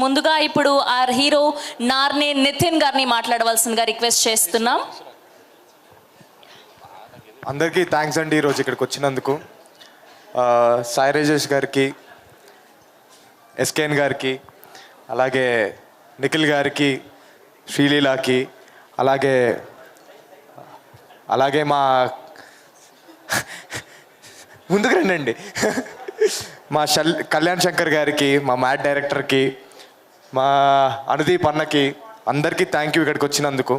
ముందుగా ఇప్పుడు are hero Narne Nitin గారిని మాట్లాడవలసిందిగా రిక్వెస్ట్ చేస్తున్నాం. అందరికీ థ్యాంక్స్ అండి ఈరోజు ఇక్కడికి వచ్చినందుకు. సాయి రాజేష్ గారికి, ఎస్కేఎన్ గారికి, అలాగే నిఖిల్ గారికి, శ్రీలీలాకి, అలాగే మా ముందుకు రండి మా కళ్యాణ్ శంకర్ గారికి, మా మ్యాట్ డైరెక్టర్కి, మా అనుదీప్ అన్నకి, అందరికీ థ్యాంక్ యూ ఇక్కడికి వచ్చినందుకు.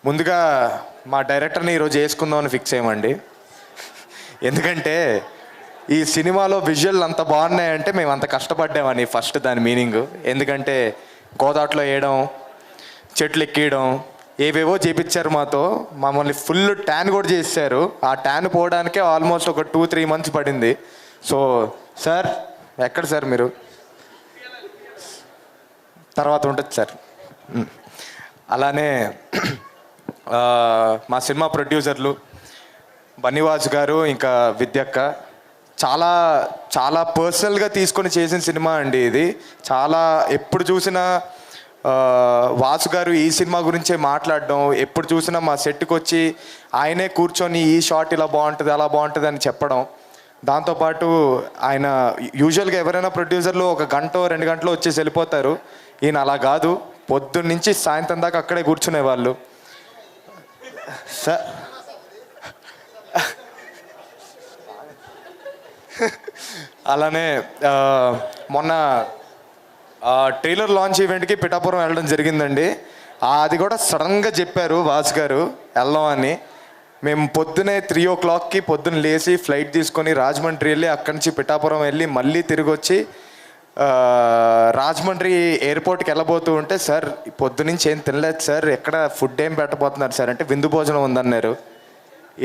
ముందుగా మా డైరెక్టర్ని ఈరోజు వేసుకుందామని ఫిక్స్ అయ్యామండి. ఎందుకంటే ఈ సినిమాలో విజువల్ అంత బాగున్నాయంటే మేము అంత కష్టపడ్డామని ఫస్ట్ దాని మీనింగ్. ఎందుకంటే గోదాట్లో వేయడం, చెట్లు ఎక్కియడం, ఏవేవో చేపించారు మాతో. మమ్మల్ని ఫుల్ ట్యాన్ కూడా చేశారు. ఆ ట్యాన్ పోవడానికే ఆల్మోస్ట్ ఒక 2-3 మంత్స్ పడింది. సో సార్, ఎక్కడ సార్ మీరు? తర్వాత ఉంటుంది సార్. అలానే మా సినిమా ప్రొడ్యూసర్లు బన్నీవాస్ గారు, ఇంకా విద్యక్క, చాలా చాలా పర్సనల్గా తీసుకొని చేసిన సినిమా అండి ఇది. చాలా ఎప్పుడు చూసినా వాసు గారు ఈ సినిమా గురించే మాట్లాడడం, ఎప్పుడు చూసినా మా సెట్కి వచ్చి ఆయనే కూర్చొని ఈ షాట్ ఇలా బాగుంటుంది, అలా బాగుంటుంది అని చెప్పడం. దాంతోపాటు ఆయన యూజువల్గా ఎవరైనా ప్రొడ్యూసర్లు 1 గంట 2 గంటలు వచ్చేసి వెళ్ళిపోతారు. ఈయన అలా కాదు, పొద్దున్న నుంచి సాయంత్రం దాకా అక్కడే కూర్చునేవాళ్ళు. సార్ అలానే మొన్న ట్రైలర్ లాంచ్ ఈవెంట్కి పిఠాపురం వెళ్ళడం జరిగిందండి. అది కూడా సడన్గా చెప్పారు వాసు గారు వెళ్దాం అని. మేము పొద్దునే 3 o'clockకి పొద్దున్న లేచి ఫ్లైట్ తీసుకొని రాజమండ్రి వెళ్ళి అక్కడి నుంచి పిఠాపురం వెళ్ళి మళ్ళీ తిరిగి వచ్చి రాజమండ్రి ఎయిర్పోర్ట్కి వెళ్ళబోతూ ఉంటే, సార్ పొద్దునుంచి ఏం తినలేదు సార్, ఎక్కడ ఫుడ్ ఏం పెట్టబోతున్నారు సార్ అంటే విందు భోజనం ఉందన్నారు.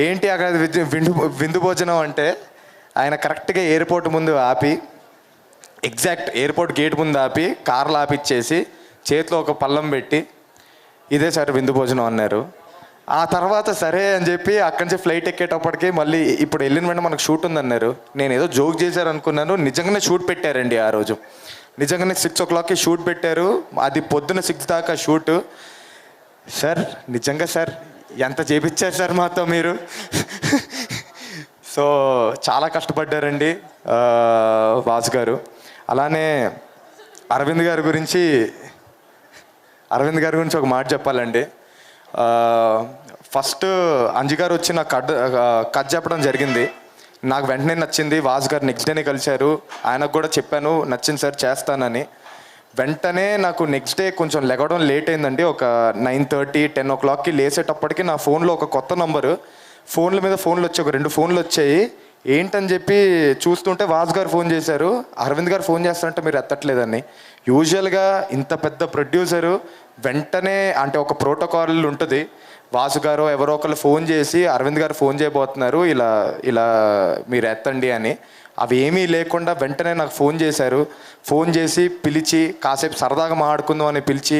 ఏంటి అక్కడ విందు భోజనం అంటే, ఆయన కరెక్ట్గా ఎయిర్పోర్ట్ ముందు ఆపి, ఎగ్జాక్ట్ ఎయిర్పోర్ట్ గేట్ ముందు ఆపి కార్లు ఆపిచ్చేసి చేతిలో ఒక పళ్ళం పెట్టి, ఇదే సార్ విందు భోజనం అన్నారు. ఆ తర్వాత సరే అని చెప్పి అక్కడి నుంచి ఫ్లైట్ ఎక్కేటప్పటికి మళ్ళీ ఇప్పుడు వెళ్ళిన వెంటనే మనకు షూట్ ఉందన్నారు. నేను ఏదో జోక్ చేశారు అనుకున్నాను. నిజంగానే షూట్ పెట్టారండి ఆ రోజు. నిజంగానే 6 o'clockకి షూట్ పెట్టారు. అది పొద్దున్న 6 దాకా షూట్. సార్ నిజంగా సార్ ఎంత చేపించారు సార్ మాతో మీరు. సో చాలా కష్టపడ్డారండి వాసు గారు. అలానే అరవింద్ గారి గురించి ఒక మాట చెప్పాలండి. ఫస్ట్ అంజు గారు వచ్చి నాకు కథ చెప్పడం జరిగింది. నాకు వెంటనే నచ్చింది. వాసు గారు నెక్స్ట్ డేనే కలిశారు. ఆయనకు కూడా చెప్పాను, నచ్చింది సార్ చేస్తానని. వెంటనే నాకు నెక్స్ట్ డే కొంచెం లెగవడం లేట్ అయిందండి. ఒక 9:30, 10 o'clockకి లేసేటప్పటికి నా ఫోన్లో ఒక కొత్త నంబరు, ఫోన్ల మీద ఫోన్లు వచ్చాయి, ఒక 2 ఫోన్లు వచ్చాయి. ఏంటని చెప్పి చూస్తుంటే వాసు గారు ఫోన్ చేశారు. అరవింద్ గారు ఫోన్ చేస్తారంటే మీరు ఎత్తట్లేదని. యూజువల్గా ఇంత పెద్ద ప్రొడ్యూసరు వెంటనే అంటే ఒక ప్రోటోకాల్ ఉంటుంది. వాసు గారు ఎవరో ఒకళ్ళు ఫోన్ చేసి అరవింద్ గారు ఫోన్ చేయబోతున్నారు, ఇలా మీరు ఎత్తండి అని. అవి ఏమీ లేకుండా వెంటనే నాకు ఫోన్ చేశారు. ఫోన్ చేసి పిలిచి కాసేపు సరదాగా మాట్లాడుకుందాం అని పిలిచి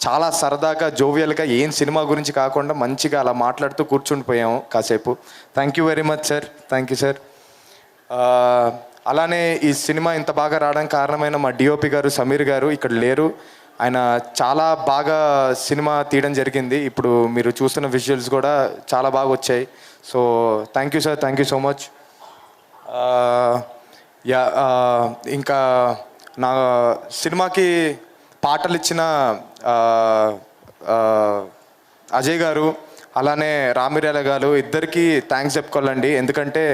చాలా సరదాగా జోవియల్గా ఏం సినిమా గురించి కాకుండా మంచిగా అలా మాట్లాడుతూ కూర్చుండిపోయాము కాసేపు. Thank you very much sir. Thank you sir. అలానే ఈ సినిమా ఇంత బాగా రావడానికి కారణమైన మా డిఓపి గారు సమీర్ గారు ఇక్కడ లేరు. ఆయన చాలా బాగా సినిమా తీయడం జరిగింది. ఇప్పుడు మీరు చూస్తున్న విజువల్స్ కూడా చాలా బాగా వచ్చాయి. So thank you sir, thank you so much. ఇంకా నా సినిమాకి పాటలు ఇచ్చిన అజయ్ గారు, అలానే రామిరేల గారు, ఇద్దరికి థ్యాంక్స్ చెప్పుకోవాలండి. ఎందుకంటే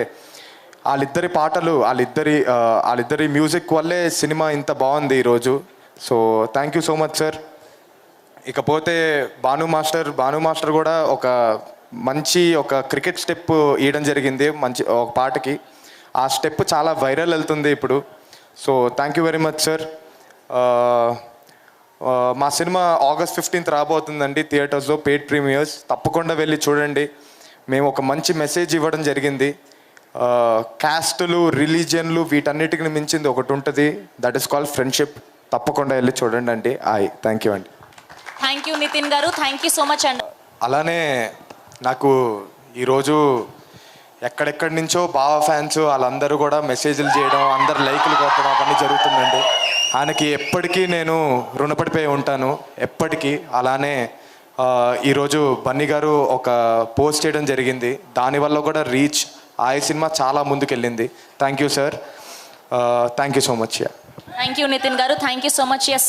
వాళ్ళిద్దరి మ్యూజిక్ వల్లే సినిమా ఇంత బాగుంది ఈరోజు. So thank you so much sir. ఇకపోతే భాను మాస్టర్ కూడా ఒక మంచి క్రికెట్ స్టెప్ ఇవ్వడం జరిగింది మంచి ఒక పాటకి. ఆ స్టెప్ చాలా వైరల్ వెళ్తుంది ఇప్పుడు. So thank you very much sir. మా సినిమా August 15th రాబోతుందండి థియేటర్స్లో, పెయిడ్ ప్రీమియర్స్. తప్పకుండా వెళ్ళి చూడండి. మేము ఒక మంచి మెసేజ్ ఇవ్వడం జరిగింది. క్యాస్టులు, రిలీజియన్లు వీటన్నిటిని మించింది ఒకటి ఉంటుంది, దట్ ఈస్ కాల్డ్ ఫ్రెండ్షిప్. తప్పకుండా వెళ్ళి చూడండి అండి. థ్యాంక్ యూ అండి. Thank you Nitin garu, thank you so much అండి. అలానే నాకు ఈరోజు ఎక్కడెక్కడి నుంచో బావ ఫ్యాన్స్ వాళ్ళందరూ కూడా మెసేజ్లు చేయడం, అందరు లైకులు కొట్టడం అవన్నీ జరుగుతుందండి. ఆయనకి ఎప్పటికీ నేను రుణపడిపోయి ఉంటాను, ఎప్పటికీ. అలానే ఈరోజు బన్నీ గారు ఒక పోస్ట్ చేయడం జరిగింది, దానివల్ల కూడా రీచ్ ఈ సినిమా చాలా ముందుకెళ్ళింది. Thank you sir, thank you so much. Thank you Nitin garu, thank you so much. Yes